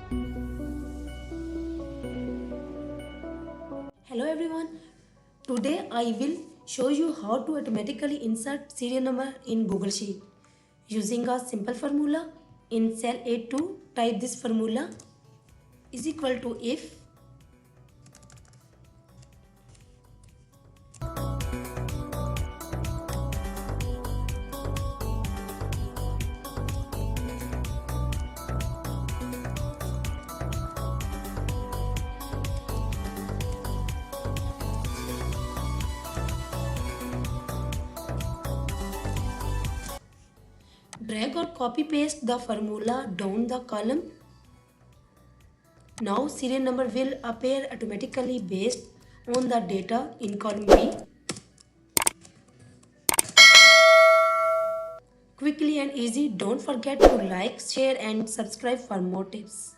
Hello everyone. Today I will show you how to automatically insert serial number in Google Sheet using a simple formula. In cell A2, type this formula is equal to if drag or copy paste the formula down the column. Now serial number will appear automatically based on the data in column B. Quickly and easy. Don't forget to like, share and subscribe for more tips.